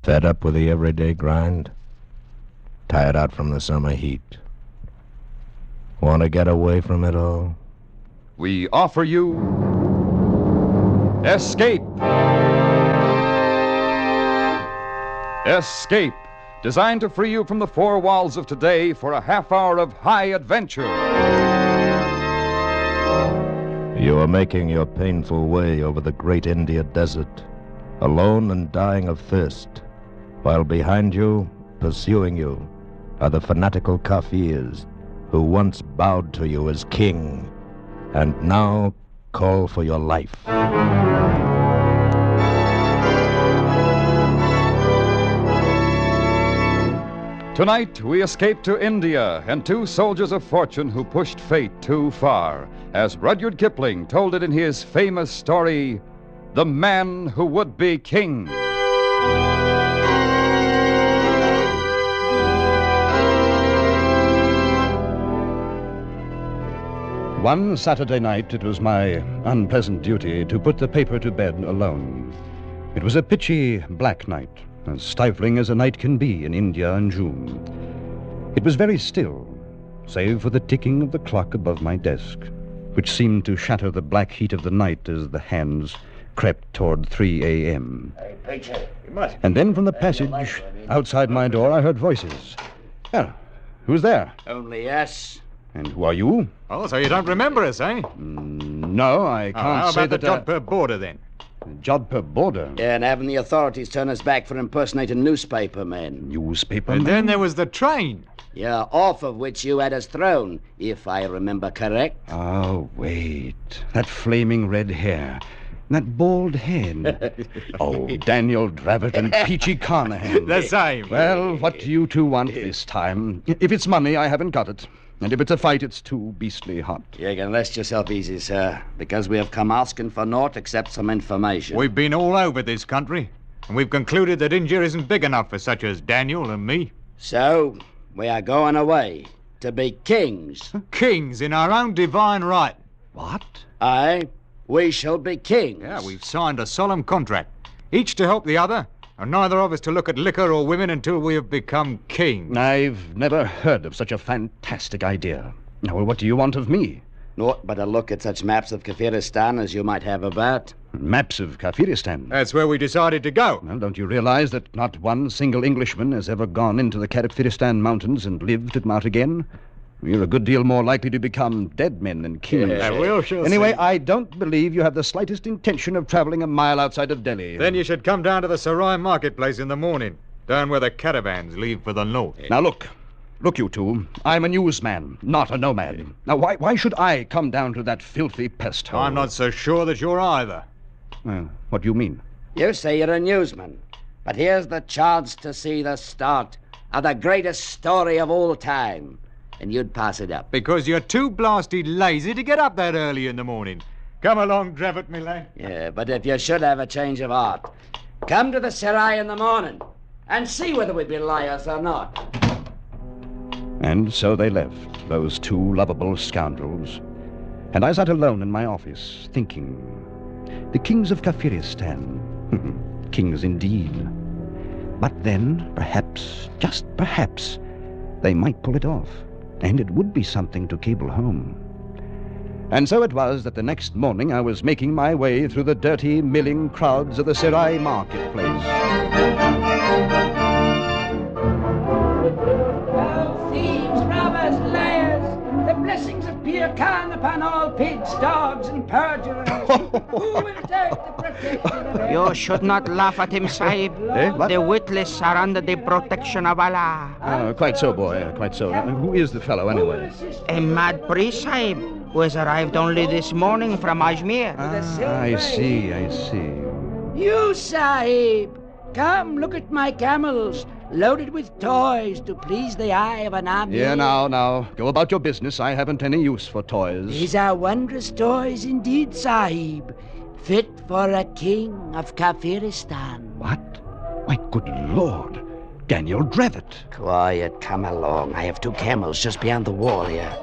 Fed up with the everyday grind? Tired out from the summer heat? Want to get away from it all? We offer you Escape. Escape, designed to free you from the four walls of today for a half hour of high adventure. You are making your painful way over the great India desert, alone and dying of thirst, while behind you, pursuing you, are the fanatical Kafirs who once bowed to you as king and now call for your life. Tonight, we escape to India and two soldiers of fortune who pushed fate too far, as Rudyard Kipling told it in his famous story, The Man Who Would Be King. One Saturday night, it was my unpleasant duty to put the paper to bed alone. It was a pitchy black night, as stifling as a night can be in India in June. It was very still, save for the ticking of the clock above my desk, which seemed to shatter the black heat of the night as the hands crept toward 3 a.m. And then from the passage outside my door, I heard voices. Well, who's there? Only us. And who are you? Oh, so you don't remember us, eh? No, I can't how say about that. the Jodhpur border, then? Jodhpur border? Yeah, and having the authorities turn us back for impersonating newspaper men. Newspaper? And then there was the train. Yeah, off of which you had us thrown, if I remember correct. Oh, wait. That flaming red hair. That bald head. Oh, Daniel Dravett and Peachy Carnahan. The same. Well, what do you two want this time? If it's money, I haven't got it. And if it's a fight, it's too beastly hot. You can rest yourself easy, sir, because we have come asking for naught except some information. We've been all over this country, and we've concluded that India isn't big enough for such as Daniel and me. So, we are going away to be kings. Kings in our own divine right. What? Aye, we shall be kings. Yeah, we've signed a solemn contract, each to help the other, and neither of us to look at liquor or women until we have become kings. I've never heard of such a fantastic idea. Now, well, what do you want of me? Naught but a look at such maps of Kafiristan as you might have about. Maps of Kafiristan. That's where we decided to go. Well, don't you realize that not one single Englishman has ever gone into the Kafiristan mountains and lived at them out again? You're a good deal more likely to become dead men than kings. Yeah, we'll sure Anyway, see. I don't believe you have the slightest intention of traveling a mile outside of Delhi. Then you should come down to the Sarai marketplace in the morning, down where the caravans leave for the north. Now, look, you two. I'm a newsman, not a nomad. Now, why should I come down to that filthy pest hole? I'm not so sure that you're either. What do you mean? You say you're a newsman, but here's the chance to see the start of the greatest story of all time. And you'd pass it up. Because you're too blasted lazy to get up that early in the morning. Come along, Dravett, me lad. Yeah, but if you should have a change of heart, come to the Sarai in the morning and see whether we be liars or not. And so they left, those two lovable scoundrels. And I sat alone in my office, thinking. The kings of Kafiristan. Kings indeed. But then, perhaps, just perhaps, they might pull it off. And it would be something to cable home. And so it was that the next morning I was making my way through the dirty, milling crowds of the Sarai marketplace. Oh, thieves, robbers, liars, the blessings of Pir Khan upon all pigs, dogs, and perjurers. Who will take the protection of them? You should not laugh at him, Sahib. What? The witless are under the protection of Allah. Quite so, boy, quite so. Who is the fellow, anyway? A mad priest, Sahib, who has arrived only this morning from Ajmer. I see. You, Sahib, come look at my camels, loaded with toys to please the eye of an army. Yeah, now, go about your business. I haven't any use for toys. These are wondrous toys indeed, Sahib, fit for a king of Kafiristan. What? My good Lord. Daniel Dravett. Quiet, come along. I have two camels just beyond the wall here.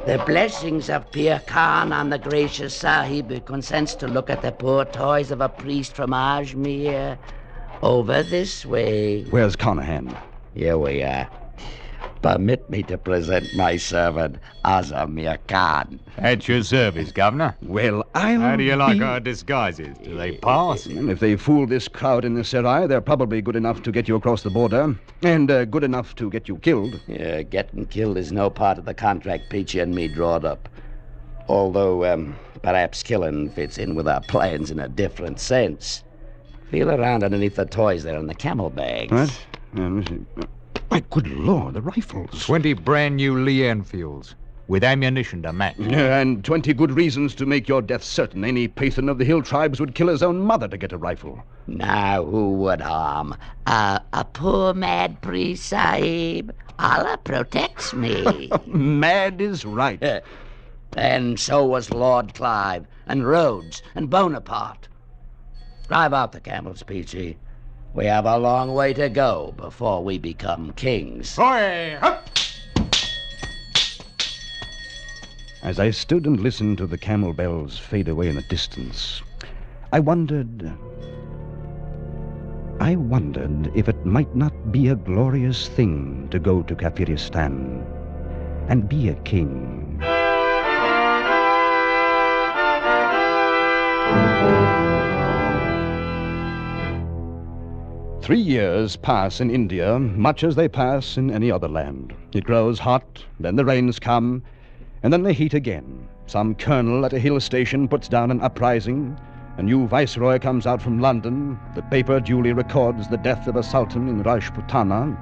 The blessings of Pir Khan on the gracious Sahib who consents to look at the poor toys of a priest from Ajmer. Over this way. Where's Carnahan? Here we are. Permit me to present my servant, Azamir Khan. At your service, Governor. Well, I'll How do you like be- our disguises? Do they pass? Well, if they fool this crowd in the Serai, they're probably good enough to get you across the border, and good enough to get you killed. Yeah, getting killed is no part of the contract Peachy and me drawed up. Although, perhaps killing fits in with our plans in a different sense. Feel around underneath the toys there in the camel bags. What? Let me see. My good Lord, the rifles. 20 brand new Lee Enfields with ammunition to match. And 20 good reasons to make your death certain. Any Pathan of the hill tribes would kill his own mother to get a rifle. Now, who would harm? A poor mad priest, Sahib. Allah protects me. Mad is right. And so was Lord Clive, and Rhodes, and Bonaparte. Drive out the camels, Peachy. We have a long way to go before we become kings. Hoy, up! As I stood and listened to the camel bells fade away in the distance, I wondered if it might not be a glorious thing to go to Kafiristan and be a king. Three years pass in India, much as they pass in any other land. It grows hot, then the rains come, and then the heat again. Some colonel at a hill station puts down an uprising. A new viceroy comes out from London. The paper duly records the death of a sultan in Rajputana,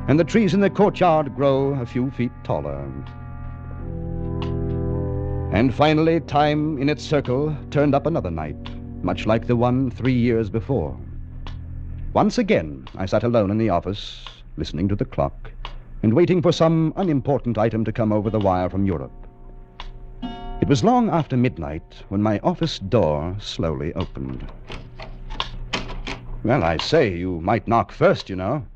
and the trees in the courtyard grow a few feet taller. And finally, time in its circle turned up another night, much like the one 3 years before. Once again, I sat alone in the office, listening to the clock, and waiting for some unimportant item to come over the wire from Europe. It was long after midnight when my office door slowly opened. Well, I say, you might knock first, you know.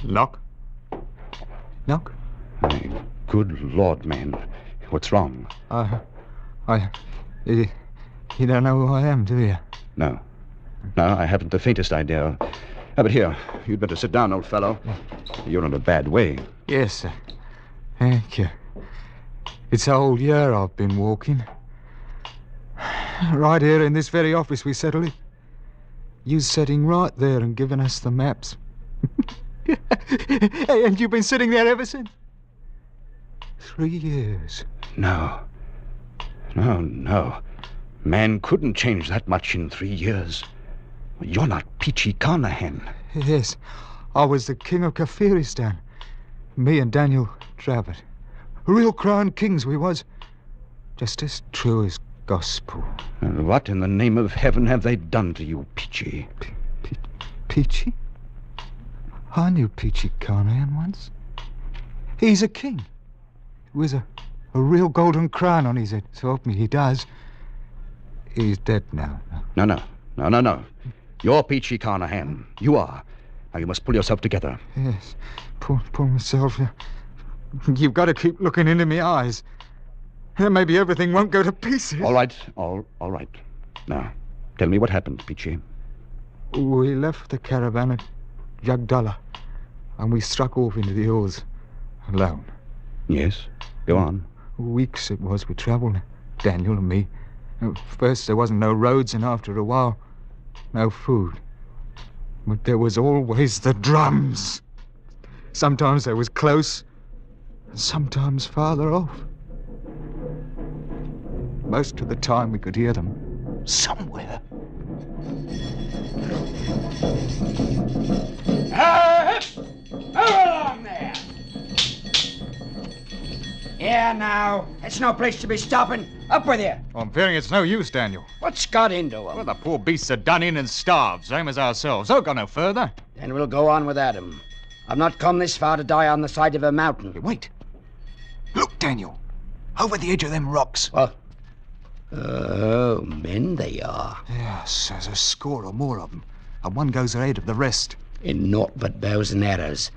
Knock? Knock? My good Lord, man. What's wrong? You don't know who I am, do you? No, I haven't the faintest idea. But here, you'd better sit down, old fellow. You're in a bad way. Yes, sir. Thank you. It's a whole year I've been walking. Right here in this very office we settled it. You sitting right there and giving us the maps. Hey, and you've been sitting there ever since? 3 years. No. Man couldn't change that much in 3 years. You're not Peachy Carnahan. Yes, I was the king of Kafiristan. Me and Daniel Dravot. Real crowned kings we was. Just as true as gospel. And what in the name of heaven have they done to you, Peachy? Peachy? I knew Peachy Carnahan once. He's a king. With a real golden crown on his head. So help me, he does. He's dead now. No. You're Peachy Carnahan. You are. Now you must pull yourself together. Yes, pull myself. You've got to keep looking into me eyes. Then maybe everything won't go to pieces. All right. Now, tell me what happened, Peachy. We left the caravan at Jagdala, and we struck off into the hills alone. Yes, go on. Weeks it was we travelled, Daniel and me. At first there wasn't no roads, and after a while, no food. But there was always the drums. Sometimes they was close, and sometimes farther off. Most of the time we could hear them somewhere. Along there! Here now, it's no place to be stopping. Up with you. I'm fearing it's no use, Daniel. What's got into him? Well, the poor beasts are done in and starved, same as ourselves. They'll go no further. Then we'll go on without him. I've not come this far to die on the side of a mountain. Hey, wait. Look, Daniel. Over the edge of them rocks. What? Oh, men they are. Yes, there's a score or more of them. And one goes ahead of the rest. In naught but bows and arrows.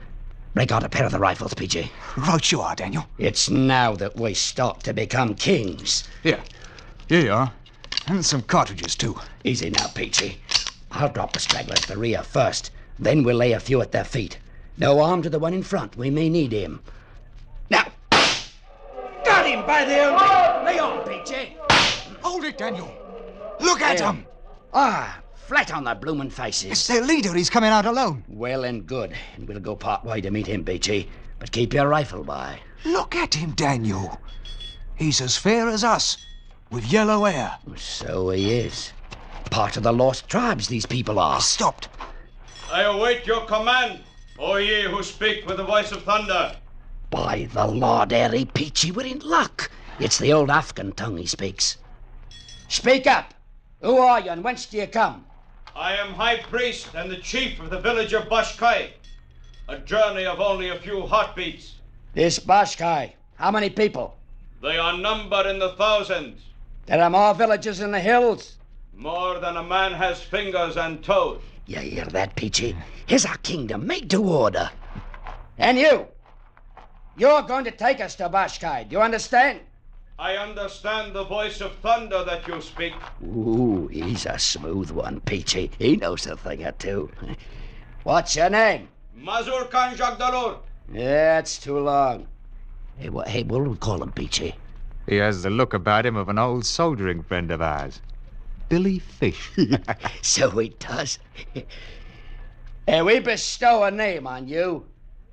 Break out a pair of the rifles, Peachy. Right you are, Daniel. It's now that we start to become kings. Here you are. And some cartridges, too. Easy now, Peachy. I'll drop the stragglers at the rear first. Then we'll lay a few at their feet. No harm to the one in front. We may need him. Now, got him by the old neck. Lay on, Peachy. Hold it, Daniel. Look at them. Ah, flat on their bloomin' faces. It's their leader. He's coming out alone. Well and good. And we'll go part way to meet him, Peachy. But keep your rifle by. Look at him, Daniel. He's as fair as us, with yellow hair. So he is. Part of the lost tribes, these people are. Stopped. I await your command, O ye who speak with the voice of thunder. By the Lord Harry, Peachy, we're in luck. It's the old Afghan tongue he speaks. Speak up. Who are you and whence do you come? I am High Priest and the chief of the village of Bashkai. A journey of only a few heartbeats. This Bashkai, how many people? They are numbered in the thousands. There are more villages in the hills. More than a man has fingers and toes. You hear that, Peachy? Here's our kingdom made to order. And you? You're going to take us to Bashkai. Do you understand? I understand the voice of thunder that you speak. Ooh, he's a smooth one, Peachy. He knows a thing or two. What's your name? Mazur Khan Jagdalur. Yeah, it's too long. Hey, what do we call him, Peachy? He has the look about him of an old soldiering friend of ours. Billy Fish. So he does. Hey, we bestow a name on you.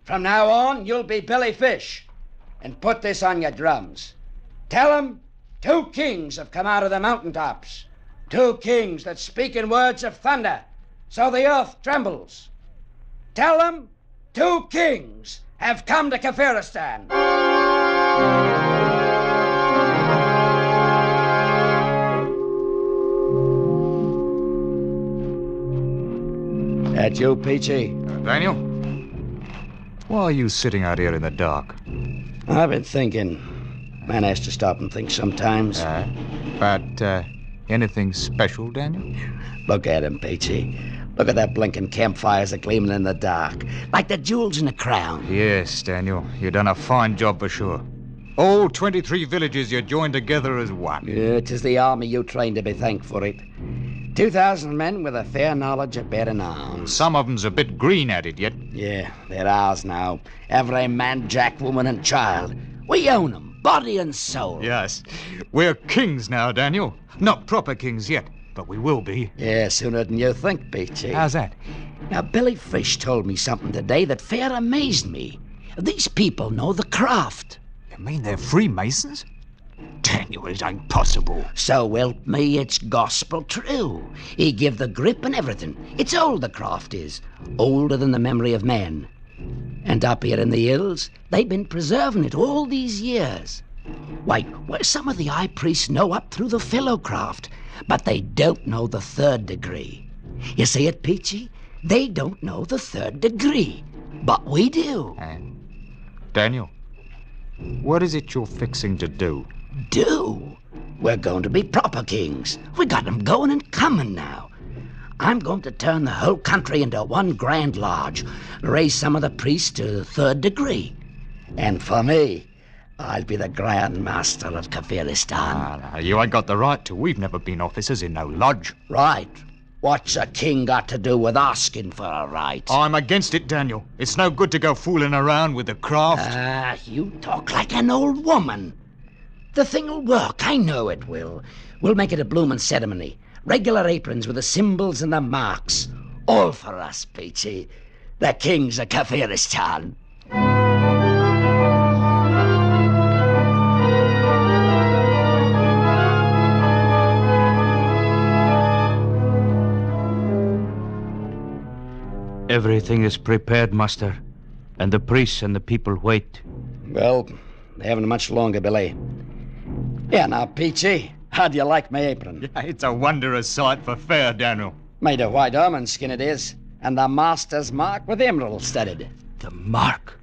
From now on, you'll be Billy Fish. And put this on your drums. Tell them 2 kings have come out of the mountaintops. 2 kings that speak in words of thunder, so the earth trembles. Tell them 2 kings have come to Kafiristan. That you, Peachy? Daniel? Why are you sitting out here in the dark? I've been thinking. Man has to stop and think sometimes. About anything special, Daniel? Look at him, Peachy. Look at that blinking campfires gleaming in the dark, like the jewels in a crown. Yes, Daniel. You've done a fine job for sure. All 23 villages you joined together as one. Yeah, 'tis the army you trained to be thanked for it. 2,000 men with a fair knowledge of bearing arms. Some of them's a bit green at it yet. Yeah, they're ours now. Every man, jack, woman, and child. We own them, body and soul. Yes. We're kings now, Daniel. Not proper kings yet, but we will be. Yeah, sooner than you think, Peachy. How's that? Now, Billy Fish told me something today that fair amazed me. These people know the craft. You mean they're Freemasons? Daniel, it ain't possible. So help me, it's gospel true. He give the grip and everything. It's old, the craft is. Older than the memory of man. And up here in the hills, they've been preserving it all these years. Why, some of the high priests know up through the fellow craft, but they don't know the 3rd degree. You see it, Peachy? They don't know the 3rd degree, but we do. Daniel, what is it you're fixing to do? Do? We're going to be proper kings. We got them going and coming now. I'm going to turn the whole country into one grand lodge, raise some of the priests to the 3rd degree. And for me, I'll be the Grand Master of Kafiristan. You ain't got the right to. We've never been officers in no lodge. Right. What's a king got to do with asking for a right? I'm against it, Daniel. It's no good to go fooling around with the craft. You talk like an old woman. The thing'll work, I know it will. We'll make it a bloomin' ceremony. Regular aprons with the symbols and the marks. All for us, Peachy. The kings of Kafiristan. Everything is prepared, Master. And the priests and the people wait. Well, they haven't much longer, Billy. Yeah, now, Peachy, how do you like my apron? Yeah, it's a wondrous sight for fair, Daniel. Made of white almond skin it is, and the master's mark with emerald studded. The mark?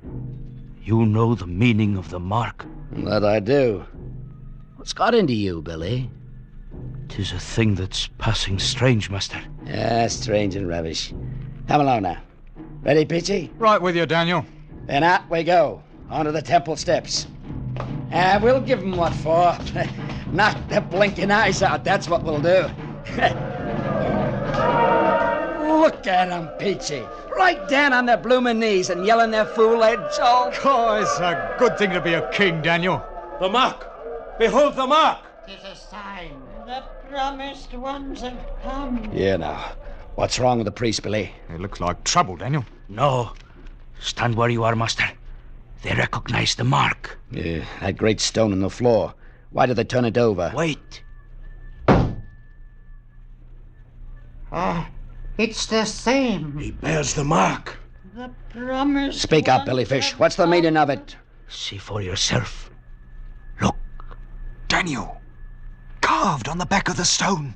You know the meaning of the mark? That I do. What's got into you, Billy? 'Tis a thing that's passing strange, Master. Yeah, strange and rubbish. Come along now. Ready, Peachy? Right with you, Daniel. Then out we go, onto the temple steps. We'll give 'em what for. Knock the blinking eyes out, that's what we'll do. Look at them, Peachy. Right down on their blooming knees and yelling their fool heads off. Oh, it's a good thing to be a king, Daniel. The mark! Behold the mark! 'Tis a sign. The promised ones have come. Yeah, now. What's wrong with the priest, Billy? It looks like trouble, Daniel. No. Stand where you are, master. They recognize the mark. Yeah, that great stone on the floor. Why did they turn it over? Wait. It's the same. He bears the mark. The promised Speak up, ones Billy Fish. have What's the come. meaning of it? See for yourself. Look. Daniel. Carved on the back of the stone.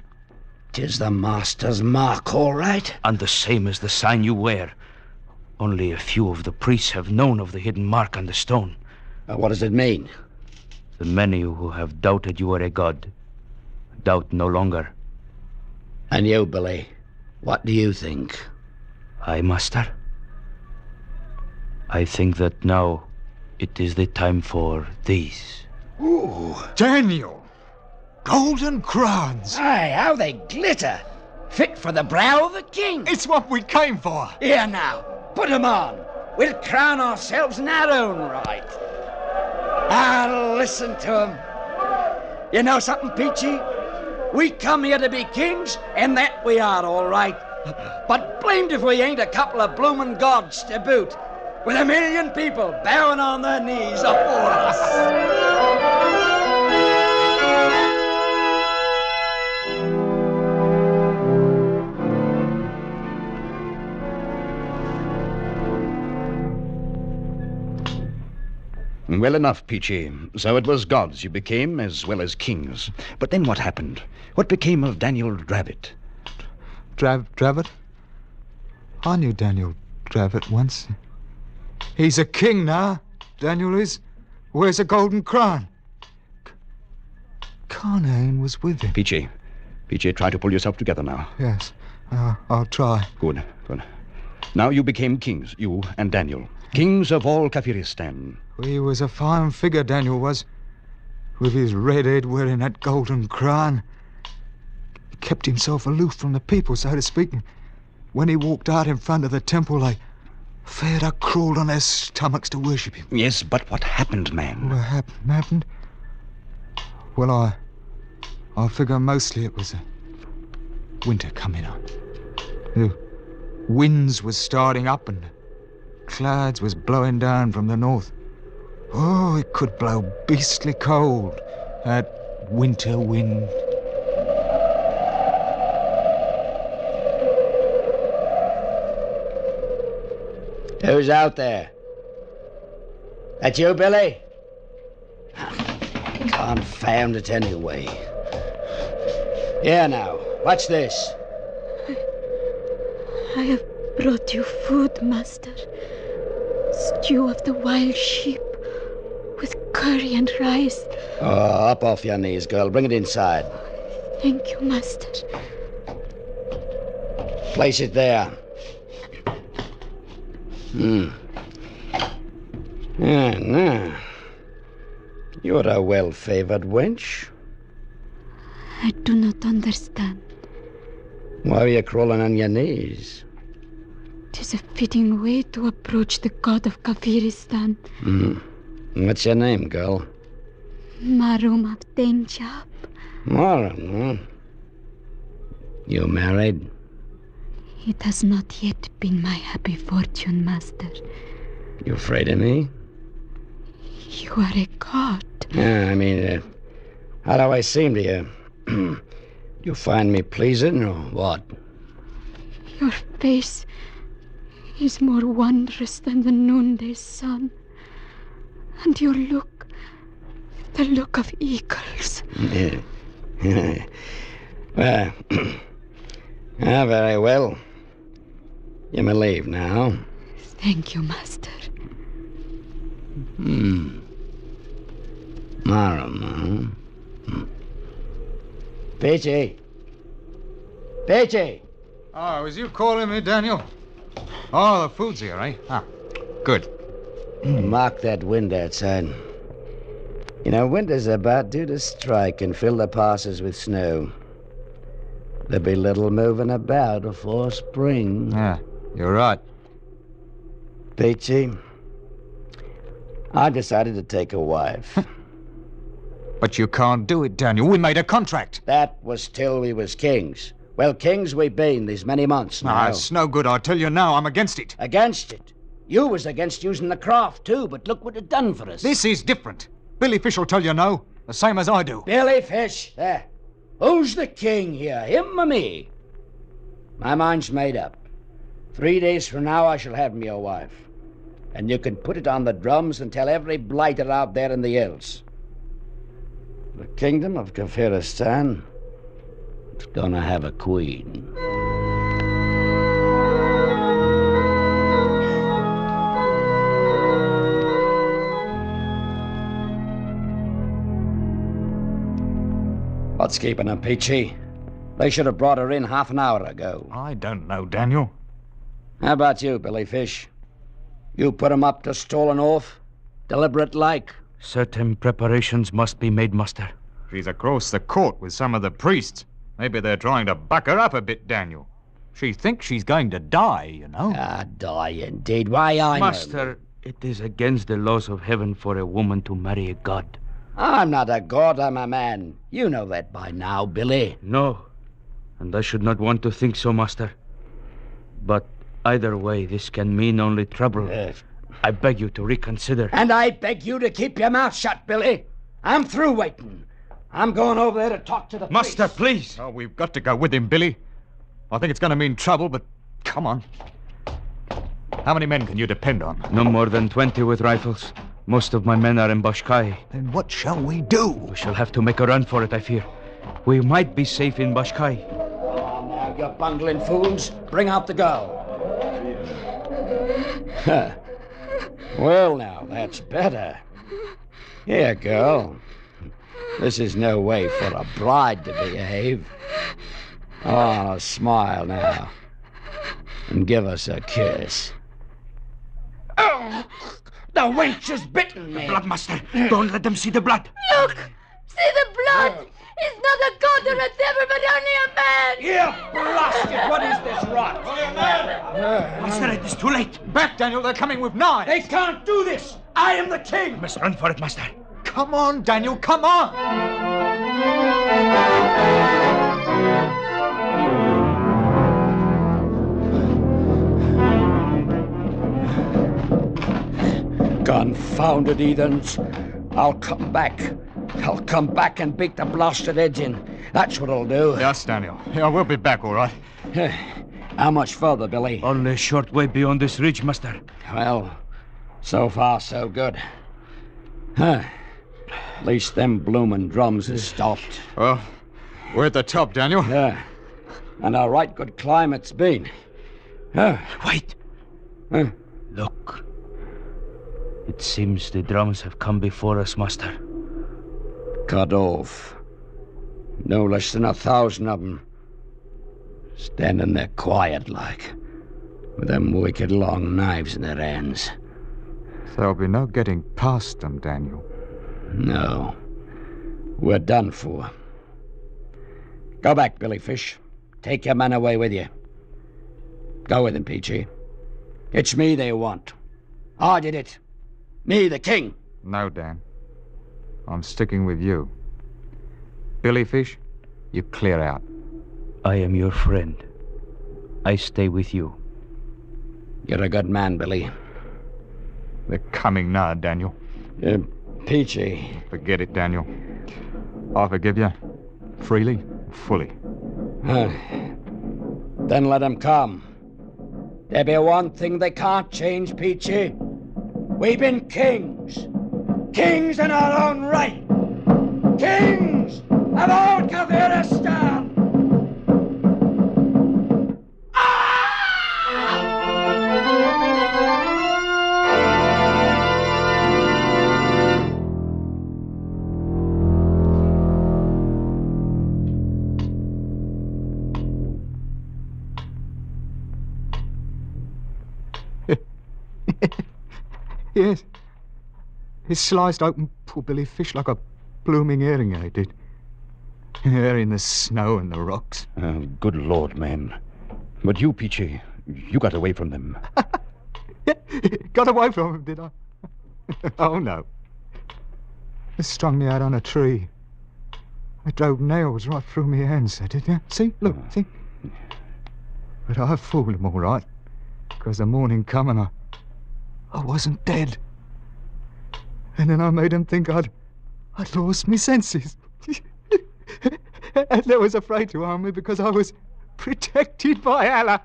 'Tis the master's mark, all right. And the same as the sign you wear. Only a few of the priests have known of the hidden mark on the stone. What does it mean? The many who have doubted you are a god doubt no longer. And you, Billy, what do you think? Aye, master. I think that now it is the time for these. Ooh. Daniel. Golden crowns. Aye, how they glitter. Fit for the brow of the king. It's what we came for. Here now, put 'em on. We'll crown ourselves in our own right. Ah, listen to 'em. You know something, Peachy? We come here to be kings, and that we are, all right. But blamed if we ain't a couple of bloomin' gods to boot, with 1,000,000 people bowing on their knees afore us. Well enough, Peachy. So it was gods you became as well as kings. But then what happened? What became of Daniel Dravitt? Dravitt? I knew Daniel Dravitt once. He's a king now, Daniel is. Wears a golden crown. Carnane was with him. Peachy, try to pull yourself together now. Yes, I'll try. Good. Now you became kings, you and Daniel. Kings of all Kafiristan. He was a fine figure, Daniel was. With his red head wearing that golden crown. He kept himself aloof from the people, so to speak. When he walked out in front of the temple, they fair to crawled on their stomachs to worship him. Yes, but what happened, man? What happened? Well, I figure mostly it was winter coming on. The winds was starting up and clouds was blowing down from the north. Oh, it could blow beastly cold, that winter wind. Who's out there? That you, Billy? Confound it anyway. Here now, watch this. I have brought you food, master. Stew of the wild sheep with curry and rice. Oh, up off your knees, girl. Bring it inside. Thank you, master. Place it there. Now. You're a well-favored wench. I do not understand. Why are you crawling on your knees? 'Tis a fitting way to approach the god of Kafiristan. What's your name, girl? Marum of Denjab. Marum, huh? You married? It has not yet been my happy fortune, master. You afraid of me? You are a god. Yeah, I mean, how do I seem to you? You find me pleasing or what? Your face is more wondrous than the noonday sun. And your look, the look of eagles. Well, very well. You may leave now. Thank you, master. Marum, huh? Peachy! Oh, was you calling me, Daniel? Oh, the food's here, eh? Ah, good. Mark that wind outside. You know, winter's about due to strike and fill the passes with snow. There'll be little moving about before spring. Yeah, you're right. Peachy, I decided to take a wife. But you can't do it, Daniel. We made a contract. That was till we was kings. Well, kings we've been these many months now. It's no good. I tell you now, I'm against it. Against it? You was against using the craft, too, but look what it done for us. This is different. Billy Fish will tell you no, the same as I do. Billy Fish? There. Who's the king here, him or me? My mind's made up. 3 days from now, I shall have me a wife. And you can put it on the drums and tell every blighter out there in the hills. The kingdom of Kafiristan is gonna have a queen. What's keeping them, Peachy? They should have brought her in half an hour ago. I don't know, Daniel. How about you, Billy Fish? You put 'em up to stolen oath? Deliberate like? Certain preparations must be made, master. She's across the court with some of the priests. Maybe they're trying to buck her up a bit, Daniel. She thinks she's going to die, you know. Ah, die indeed. Why, I know. Master, it is against the laws of heaven for a woman to marry a god. I'm not a god, I'm a man. You know that by now, Billy. No, and I should not want to think so, master. But either way, this can mean only trouble. I beg you to reconsider. And I beg you to keep your mouth shut, Billy. I'm through waiting. I'm going over there to talk to the Master, priest. please. Oh, we've got to go with him, Billy. I think it's going to mean trouble, but come on. How many men can you depend on? No more than 20 with rifles. Most of my men are in Bashkai. Then what shall we do? We shall have to make a run for it, I fear. We might be safe in Bashkai. Oh, now, you bungling fools. Bring out the girl. Well, now, that's better. Here, girl. This is no way for a bride to behave. Oh, smile now. And give us a kiss. Oh, the wench has bitten me. Blood, master. Don't let them see the blood. Look! See the blood! He's not a god or a devil, but only a man! Here, blasted! What is this rot? Master, it is too late. Back, Daniel. They're coming with knives. They can't do this! I am the king! We must run for it, master. Come on, Daniel. Come on. Confounded heathens. I'll come back. I'll come back and beat the blasted heads in. That's what I'll do. Yes, Daniel. Yeah, we'll be back, all right. How much further, Billy? Only a short way beyond this ridge, master. Well, so far, so good. At least them bloomin' drums has stopped. Well, we're at the top, Daniel. Yeah. And a right good climb it's been. Wait. Huh? Look. It seems the drums have come before us, master. Cut off. No less than 1,000 of them. Standing there quiet like, with them wicked long knives in their hands. There'll be no getting past them, Daniel. No. We're done for. Go back, Billy Fish. Take your men away with you. Go with them, Peachy. It's me they want. I did it. Me, the king. No, Dan. I'm sticking with you. Billy Fish, you clear out. I am your friend. I stay with you. You're a good man, Billy. They're coming now, Daniel. Peachy. Forget it, Daniel. I forgive you. Freely, fully. Then let them come. There be one thing they can't change, Peachy. We've been kings. Kings in our own right. Kings of old Kafiristan. Yes. He sliced open poor Billy Fish like a blooming herring, I did. There in the snow and the rocks. Good Lord, man. But you, Peachy, you got away from them. Got away from him, did I? Oh, no. They strung me out on a tree. They drove nails right through my hands, they did, yeah? See? Look, see? But I fooled them all right. Because the morning come and I wasn't dead. And then I made them think I'd lost me senses. And they was afraid to harm me because I was protected by Allah.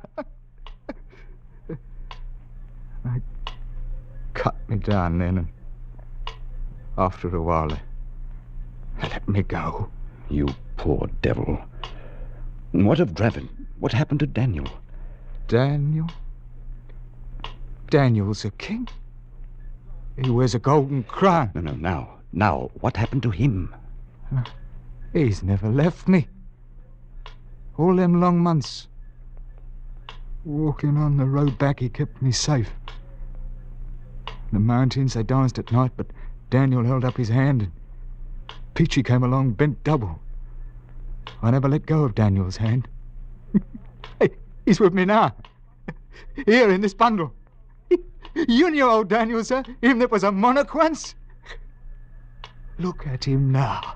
They cut me down then, and after a while they let me go. You poor devil. And what of Draven? What happened to Daniel? Daniel? Daniel's a king. He wears a golden crown. No, now, what happened to him? He's never left me. All them long months. Walking on the road back, he kept me safe. The mountains, they danced at night, but Daniel held up his hand, and Peachy came along bent double. I never let go of Daniel's hand. Hey, he's with me now. Here in this bundle. You knew old Daniel, sir. Him that was a monarch once. Look at him now.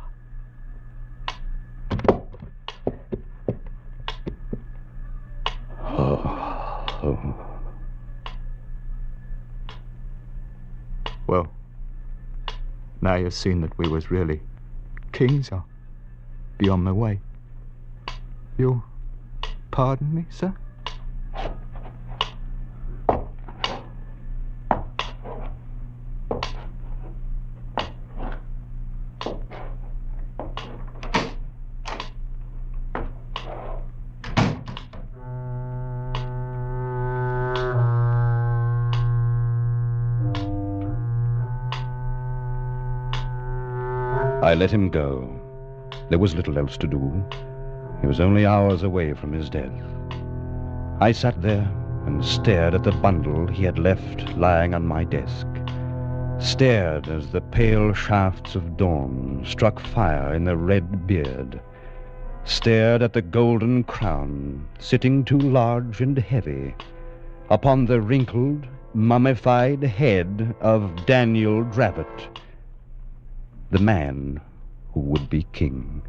Oh. Well, now you've seen that we was really kings, I'll be on my way. You'll pardon me, sir? I let him go. There was little else to do. He was only hours away from his death. I sat there and stared at the bundle he had left lying on my desk. Stared as the pale shafts of dawn struck fire in the red beard. Stared at the golden crown sitting too large and heavy upon the wrinkled, mummified head of Daniel Dravot, the man who would be king.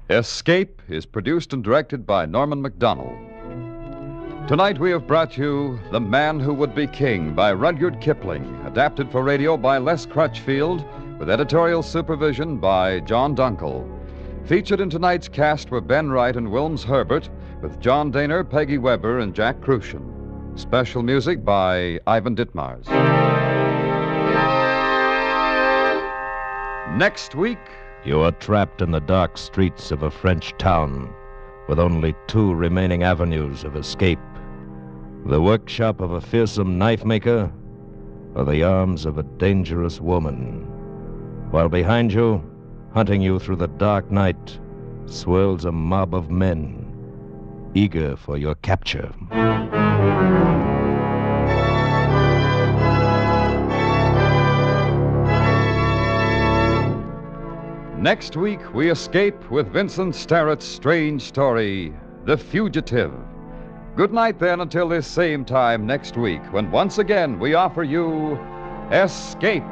Escape is produced and directed by Norman MacDonald. Tonight we have brought you The Man Who Would Be King by Rudyard Kipling, adapted for radio by Les Crutchfield, with editorial supervision by John Dunkel. Featured in tonight's cast were Ben Wright and Wilms Herbert, with John Daner, Peggy Weber, and Jack Crucian. Special music by Ivan Ditmars. Next week, you are trapped in the dark streets of a French town with only 2 remaining avenues of escape: the workshop of a fearsome knife maker or the arms of a dangerous woman. While behind you, hunting you through the dark night, swirls a mob of men, eager for your capture. Next week, we escape with Vincent Starrett's strange story, The Fugitive. Good night, then, until this same time next week, when once again we offer you Escape.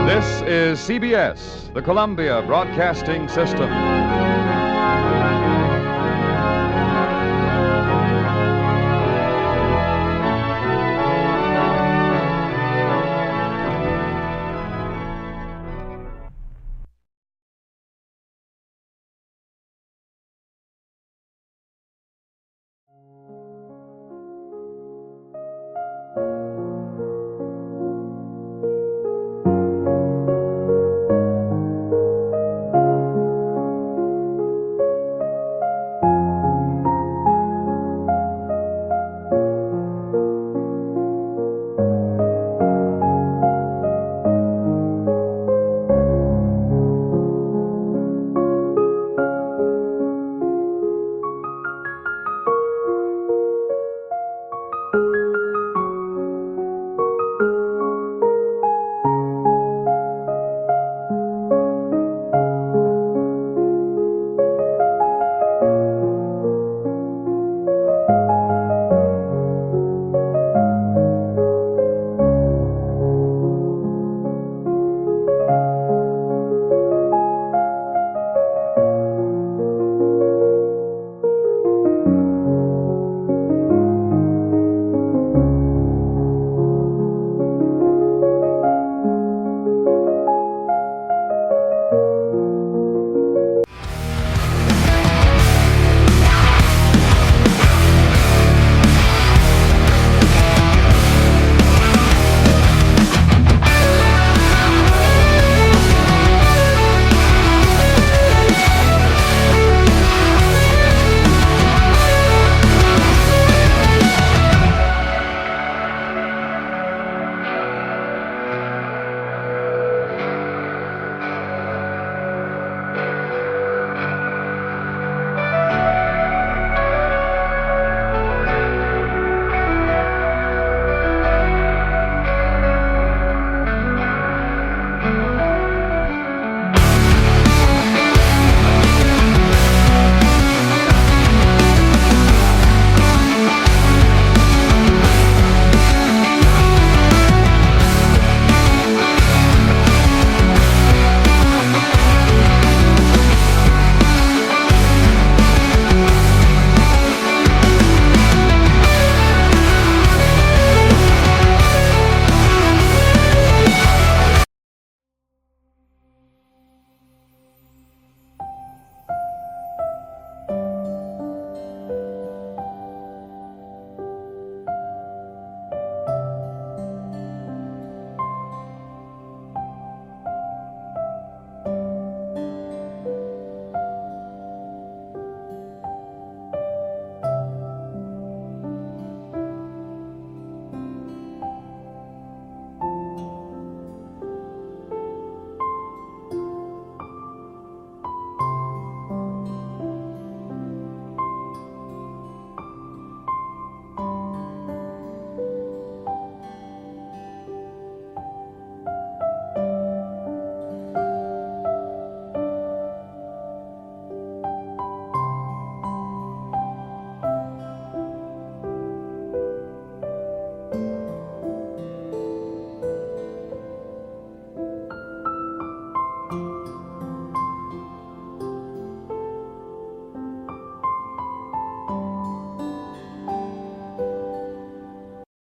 This is CBS, the Columbia Broadcasting System.